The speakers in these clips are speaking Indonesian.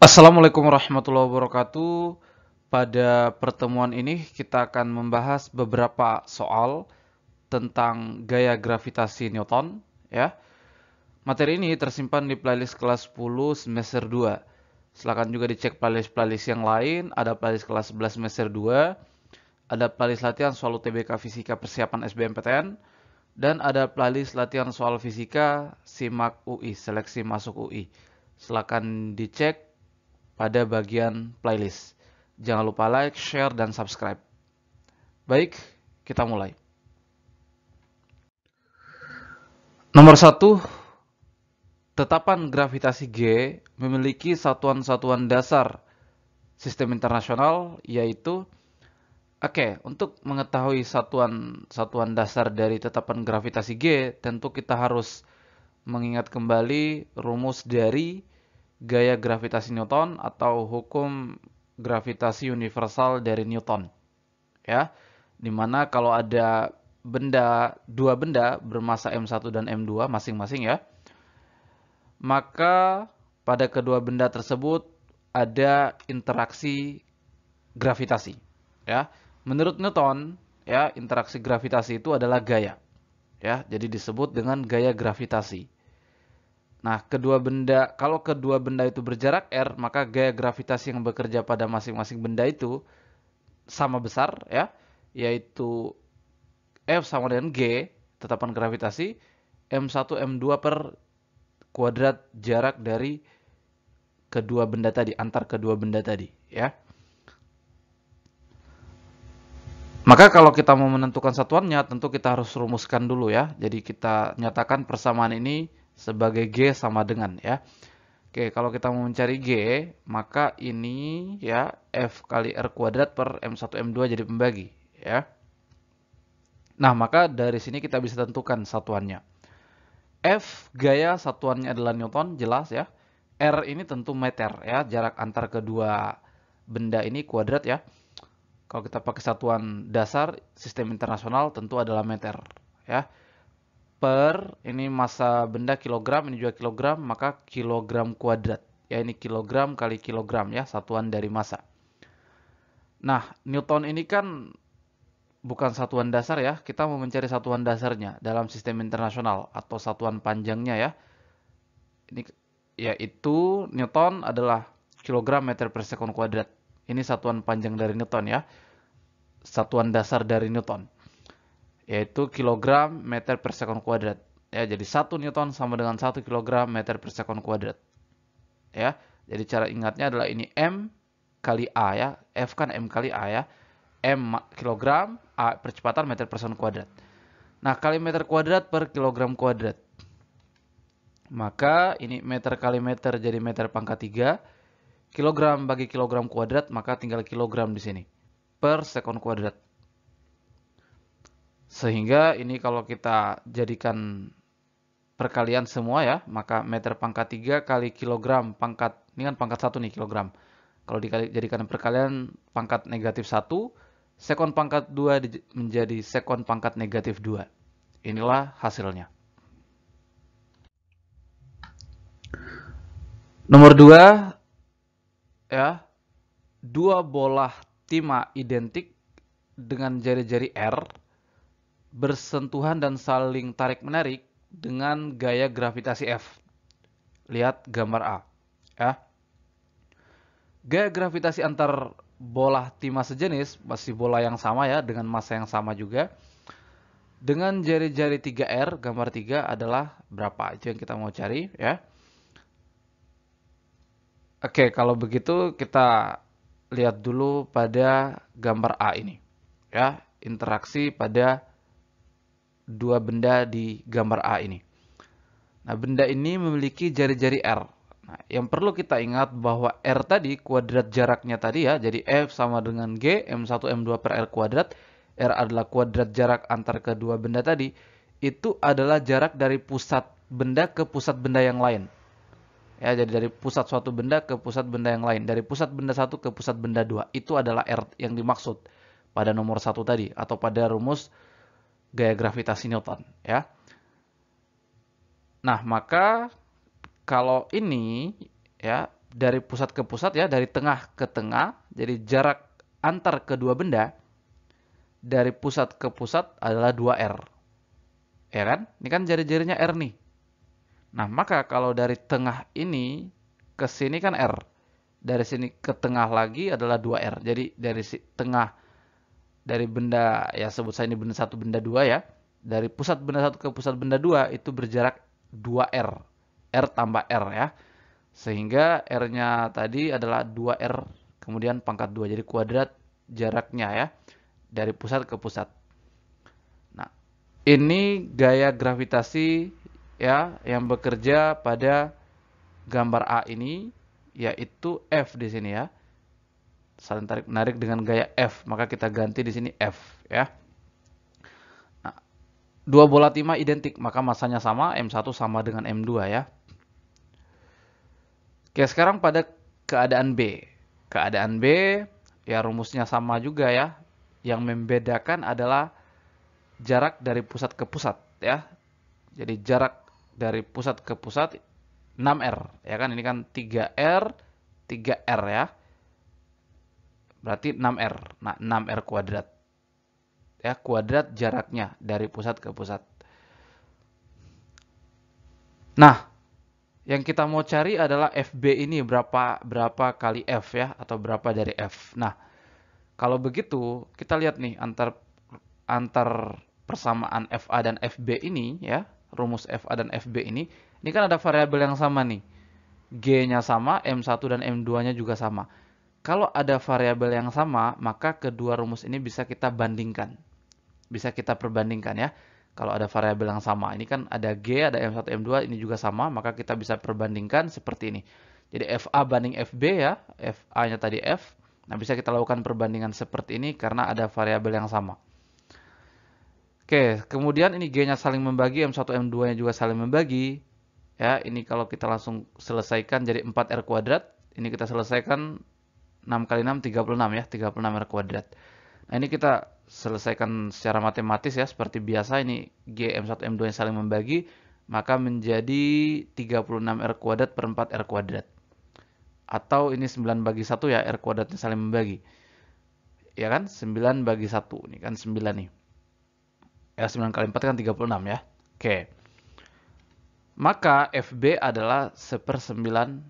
Assalamualaikum warahmatullahi wabarakatuh. Pada pertemuan ini kita akan membahas beberapa soal tentang gaya gravitasi Newton, ya. Materi ini tersimpan di playlist kelas 10 semester 2. Silakan juga dicek playlist-playlist yang lain, ada playlist kelas 11 semester 2, ada playlist latihan soal UTBK Fisika Persiapan SBMPTN, dan ada playlist latihan soal fisika SIMAK UI, seleksi masuk UI. Silakan dicek pada bagian playlist. Jangan lupa like, share, dan subscribe. Baik, kita mulai. Nomor 1, tetapan gravitasi G memiliki satuan-satuan dasar sistem internasional, yaitu untuk mengetahui satuan-satuan dasar dari tetapan gravitasi G, tentu kita harus mengingat kembali rumus dari gaya gravitasi Newton atau hukum gravitasi universal dari Newton. Ya, dimana kalau ada dua benda bermasa M1 dan M2 masing-masing ya, maka pada kedua benda tersebut ada interaksi gravitasi. Ya, menurut Newton, ya, interaksi gravitasi itu adalah gaya. Ya, jadi disebut dengan gaya gravitasi. Nah, kalau kedua benda itu berjarak r, maka gaya gravitasi yang bekerja pada masing-masing benda itu sama besar, ya, yaitu F sama dengan G, tetapan gravitasi, M1 M2 per kuadrat jarak dari kedua benda tadi, antar kedua benda tadi, ya. Maka kalau kita mau menentukan satuannya, tentu kita harus rumuskan dulu ya. Jadi kita nyatakan persamaan ini sebagai G sama dengan ya. Oke, kalau kita mau mencari G, maka ini ya F kali R kuadrat per M1 M2 jadi pembagi ya. Nah, maka dari sini kita bisa tentukan satuannya. F gaya satuannya adalah Newton, jelas ya. R ini tentu meter ya, jarak antar kedua benda ini kuadrat ya. Kalau kita pakai satuan dasar sistem internasional tentu adalah meter ya. Per ini massa benda kilogram, ini juga kilogram, maka kilogram kuadrat. Ya, ini kilogram kali kilogram ya, satuan dari massa. Nah, Newton ini kan bukan satuan dasar ya, kita mau mencari satuan dasarnya dalam sistem internasional atau satuan panjangnya ya. Ini yaitu Newton adalah kilogram meter per sekon kuadrat. Ini satuan panjang dari Newton ya. Satuan dasar dari Newton, yaitu kilogram meter per sekon kuadrat. Ya, jadi 1 Newton sama dengan 1 kilogram meter per sekon kuadrat. Ya, jadi cara ingatnya adalah ini M kali A ya. F kan M kali A ya. M kilogram, A percepatan meter per sekon kuadrat. Nah, kali meter kuadrat per kilogram kuadrat. Maka ini meter kali meter jadi meter pangkat 3. Kilogram bagi kilogram kuadrat, maka tinggal kilogram di sini. Per sekon kuadrat. Sehingga ini kalau kita jadikan perkalian semua ya, maka meter pangkat 3 kali kilogram pangkat, ini kan pangkat 1 nih kilogram. Kalau dijadikan perkalian pangkat negatif 1, sekon pangkat 2 menjadi sekon pangkat negatif 2. Inilah hasilnya. Nomor 2, ya, dua bola timah identik dengan jari-jari R bersentuhan dan saling tarik-menarik dengan gaya gravitasi F. Lihat gambar A. Ya. Gaya gravitasi antar bola timah sejenis, masih bola yang sama ya, dengan massa yang sama juga. Dengan jari-jari 3R, gambar 3 adalah berapa? Itu yang kita mau cari ya. Oke, kalau begitu kita lihat dulu pada gambar A ini. Ya, interaksi pada dua benda di gambar A ini. Nah, benda ini memiliki jari-jari R. Nah, yang perlu kita ingat bahwa R tadi, kuadrat jaraknya tadi ya, jadi F sama dengan G, M1 M2 per R kuadrat. R adalah kuadrat jarak antar kedua benda tadi. Itu adalah jarak dari pusat benda ke pusat benda yang lain. Ya, jadi dari pusat suatu benda ke pusat benda yang lain. Dari pusat benda satu ke pusat benda dua. Itu adalah R yang dimaksud pada nomor 1 tadi. Atau pada rumus gaya gravitasi Newton. Ya. Nah, maka kalau ini ya dari pusat ke pusat ya, dari tengah ke tengah. Jadi jarak antar kedua benda dari pusat ke pusat adalah 2R. Ya kan? Ini kan jari-jarinya R nih. Nah, maka kalau dari tengah ini ke sini kan R. Dari sini ke tengah lagi adalah 2R. Jadi dari tengah dari benda, ya sebut saya ini benda 1, benda 2 ya. Dari pusat benda 1 ke pusat benda 2 itu berjarak 2R. R tambah R ya. Sehingga R-nya tadi adalah 2R kemudian pangkat 2. Jadi kuadrat jaraknya ya. Dari pusat ke pusat. Nah, ini gaya gravitasi ya yang bekerja pada gambar A ini, yaitu F di sini ya. Saling tarik menarik dengan gaya F, maka kita ganti di sini F ya. Nah, dua bola timah identik, maka masanya sama, M1 sama dengan M2 ya. Oke, sekarang pada keadaan B. Keadaan B ya rumusnya sama juga ya. Yang membedakan adalah jarak dari pusat ke pusat ya. Jadi jarak dari pusat ke pusat 6R ya kan, ini kan 3R 3R ya. Berarti 6R. Nah, 6R kuadrat. Ya, kuadrat jaraknya dari pusat ke pusat. Nah, yang kita mau cari adalah FB ini berapa kali F ya, atau berapa dari F. Nah, kalau begitu kita lihat nih antar persamaan FA dan FB ini ya, rumus FA dan FB ini kan ada variabel yang sama nih. G-nya sama, M1 dan M2-nya juga sama. Kalau ada variabel yang sama, maka kedua rumus ini bisa kita bandingkan. Bisa kita perbandingkan ya. Kalau ada variabel yang sama, ini kan ada G, ada M1, M2, ini juga sama, maka kita bisa perbandingkan seperti ini. Jadi FA banding FB ya, FA-nya tadi F. Nah, bisa kita lakukan perbandingan seperti ini karena ada variabel yang sama. Oke, kemudian ini G-nya saling membagi, M1, M2-nya juga saling membagi. Ya, ini kalau kita langsung selesaikan jadi 4R kuadrat. Ini kita selesaikan 6 kali 6, 36 ya, 36R kuadrat. Nah, ini kita selesaikan secara matematis ya, seperti biasa. Ini G, M1, M2 yang saling membagi, maka menjadi 36R kuadrat per 4R kuadrat. Atau ini 9 bagi 1 ya, R kuadratnya saling membagi. Ya kan, 9 bagi 1, ini kan 9 nih. Ya, 9 kali 4 kan 36 ya. Oke. Maka FB adalah 1/9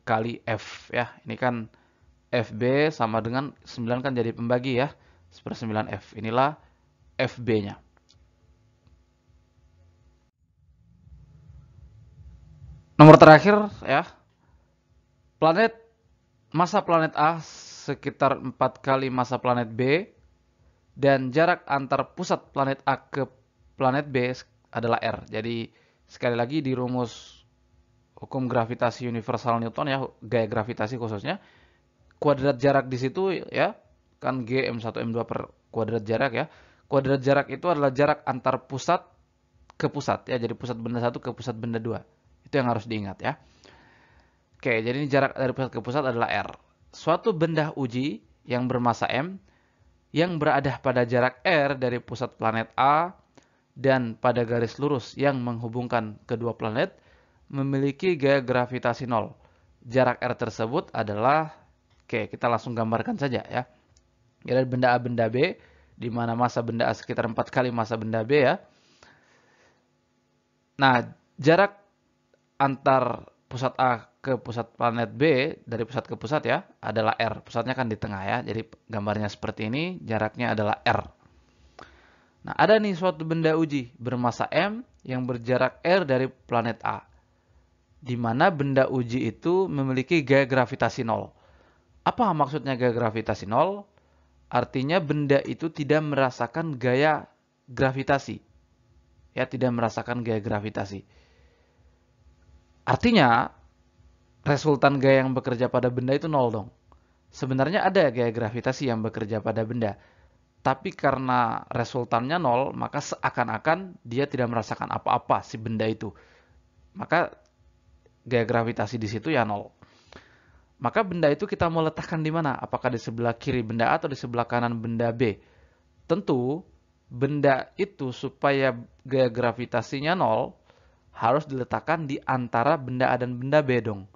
kali F ya. Ini kan FB sama dengan 9 kan jadi pembagi ya. 1/9 F. Inilah FB-nya. Nomor terakhir ya. Massa planet A sekitar 4 kali massa planet B. Dan jarak antar pusat planet A ke planet B adalah R. Jadi sekali lagi di rumus hukum gravitasi universal Newton ya, gaya gravitasi khususnya, kuadrat jarak di situ ya, kan G M1 M2 per kuadrat jarak ya. Kuadrat jarak itu adalah jarak antar pusat ke pusat ya, jadi pusat benda 1 ke pusat benda 2. Itu yang harus diingat ya. Oke, jadi ini jarak dari pusat ke pusat adalah R. Suatu benda uji yang bermassa M yang berada pada jarak R dari pusat planet A dan pada garis lurus yang menghubungkan kedua planet memiliki gaya gravitasi 0. Jarak R tersebut adalah, oke, kita langsung gambarkan saja ya. Jadi benda A, benda B, di mana massa benda A sekitar 4 kali massa benda B ya. Nah, jarak antar pusat A ke pusat planet B, dari pusat ke pusat ya, adalah R. Pusatnya kan di tengah ya, jadi gambarnya seperti ini, jaraknya adalah R. Nah, ada nih suatu benda uji bermassa M yang berjarak R dari planet A. Di mana benda uji itu memiliki gaya gravitasi 0. Apa maksudnya gaya gravitasi 0? Artinya benda itu tidak merasakan gaya gravitasi. Ya, tidak merasakan gaya gravitasi. Artinya, resultan gaya yang bekerja pada benda itu 0 dong. Sebenarnya ada gaya gravitasi yang bekerja pada benda. Tapi karena resultannya 0, maka seakan-akan dia tidak merasakan apa-apa si benda itu. Maka gaya gravitasi di situ ya 0. Maka benda itu kita mau letakkan di mana? Apakah di sebelah kiri benda A atau di sebelah kanan benda B? Tentu benda itu supaya gaya gravitasinya 0 harus diletakkan di antara benda A dan benda B dong.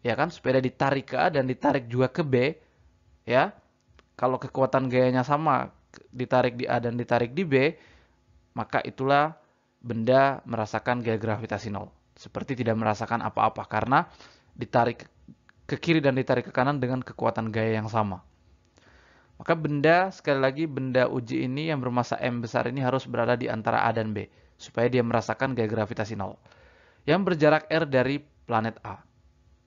ya kan, supaya dia ditarik ke A dan ditarik juga ke B, ya. Kalau kekuatan gayanya sama, ditarik di A dan ditarik di B, maka itulah benda merasakan gaya gravitasi nol. Seperti tidak merasakan apa-apa karena ditarik ke kiri dan ditarik ke kanan dengan kekuatan gaya yang sama. Maka benda, sekali lagi, benda uji ini yang bermassa M besar ini harus berada di antara A dan B, supaya dia merasakan gaya gravitasi nol. Yang berjarak R dari planet A.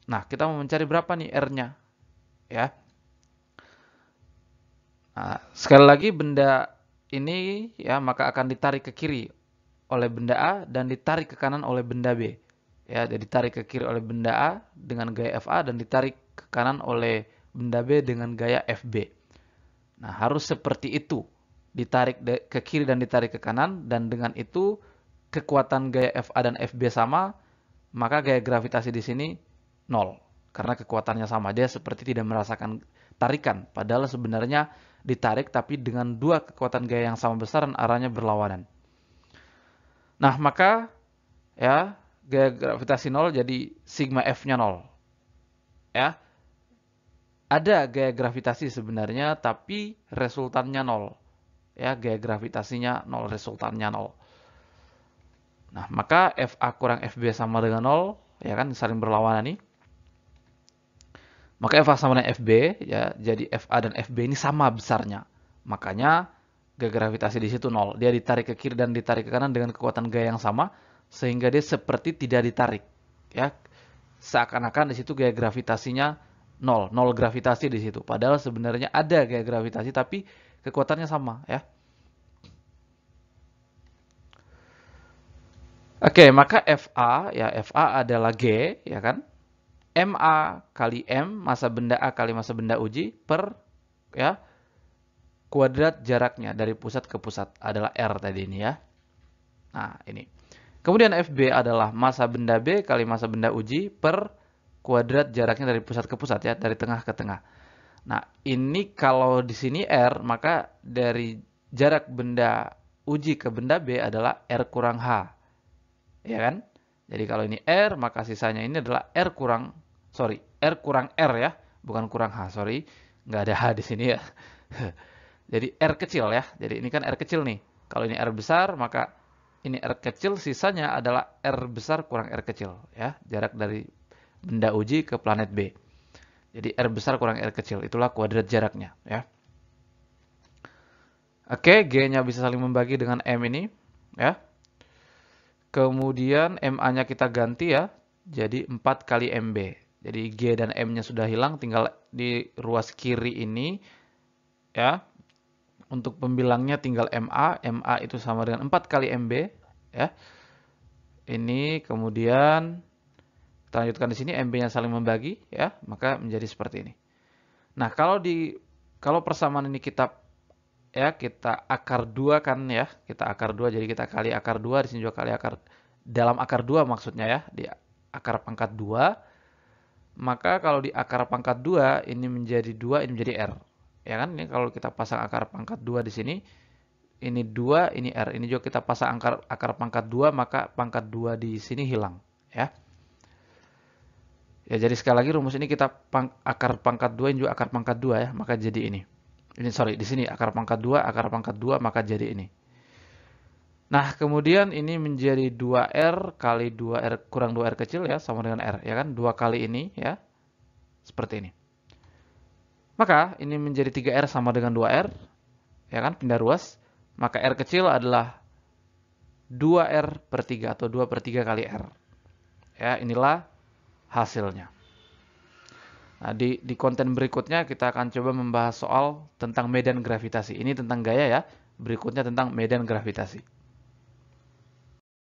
Nah, kita mau mencari berapa nih R-nya? Ya. Nah, sekali lagi benda ini ya maka akan ditarik ke kiri oleh benda A dan ditarik ke kanan oleh benda B. Ya, jadi ditarik ke kiri oleh benda A dengan gaya FA dan ditarik ke kanan oleh benda B dengan gaya FB. Nah, harus seperti itu. Ditarik ke kiri dan ditarik ke kanan dan dengan itu kekuatan gaya FA dan FB sama, maka gaya gravitasi di sini nol. Karena kekuatannya sama, dia seperti tidak merasakan tarikan. Padahal sebenarnya ditarik tapi dengan dua kekuatan gaya yang sama besar dan arahnya berlawanan. Nah, maka ya gaya gravitasi nol jadi sigma F-nya nol. Ya. Ada gaya gravitasi sebenarnya tapi resultannya nol. Ya, gaya gravitasinya nol, resultannya nol. Nah, maka FA kurang FB sama dengan nol, ya kan, saling berlawanan nih. Maka FA sama dengan FB, ya, jadi FA dan FB ini sama besarnya. Makanya gaya gravitasi di situ nol. Dia ditarik ke kiri dan ditarik ke kanan dengan kekuatan gaya yang sama, sehingga dia seperti tidak ditarik. Ya, seakan-akan di situ gaya gravitasinya nol, nol gravitasi di situ. Padahal sebenarnya ada gaya gravitasi, tapi kekuatannya sama, ya. Oke, maka FA, ya FA adalah G, ya kan? MA kali M, massa benda A kali massa benda uji, per, ya, kuadrat jaraknya dari pusat ke pusat adalah R tadi ini ya. Nah, ini. Kemudian FB adalah massa benda B kali massa benda uji per kuadrat jaraknya dari pusat ke pusat ya, dari tengah ke tengah. Nah, ini kalau di sini R, maka dari jarak benda uji ke benda B adalah R kurang H. Ya kan? Jadi kalau ini R, maka sisanya ini adalah R kurang R ya, bukan kurang H, sorry. Nggak ada H di sini ya. Jadi R kecil ya. Jadi ini kan R kecil nih. Kalau ini R besar, maka ini R kecil, sisanya adalah R besar kurang R kecil ya. Jarak dari benda uji ke planet B. Jadi R besar kurang R kecil, itulah kuadrat jaraknya ya. Oke, G-nya bisa saling membagi dengan M ini ya. Kemudian MA-nya kita ganti ya, jadi 4 kali MB. Jadi G dan M-nya sudah hilang, tinggal di ruas kiri ini ya. Untuk pembilangnya tinggal MA, MA itu sama dengan 4 kali MB ya. Ini kemudian kita lanjutkan di sini, MB-nya saling membagi ya, maka menjadi seperti ini. Nah, kalau persamaan ini kita akar 2 kan ya, kita akar 2, jadi kita kali akar 2, di sini juga kali akar, dalam akar 2 maksudnya ya, di akar pangkat 2, maka kalau di akar pangkat 2, ini menjadi 2, ini menjadi R. Ya kan, ini kalau kita pasang akar pangkat 2 di sini, ini 2, ini R. Ini juga kita pasang akar pangkat 2, maka pangkat 2 di sini hilang. Ya, ya jadi sekali lagi rumus ini kita akar pangkat 2, ini juga akar pangkat 2 ya, maka jadi ini. Ini sorry, di sini akar pangkat 2, maka jadi ini. Nah, kemudian ini menjadi 2R kali 2R kurang 2R kecil ya, sama dengan R. Ya kan, 2 kali ini ya, seperti ini. Maka ini menjadi 3R sama dengan 2R. Ya kan, pindah ruas. Maka R kecil adalah 2R per 3 atau 2 per 3 kali R. Ya, inilah hasilnya. Nah, di konten berikutnya kita akan coba membahas soal tentang medan gravitasi. Ini tentang gaya ya, berikutnya tentang medan gravitasi.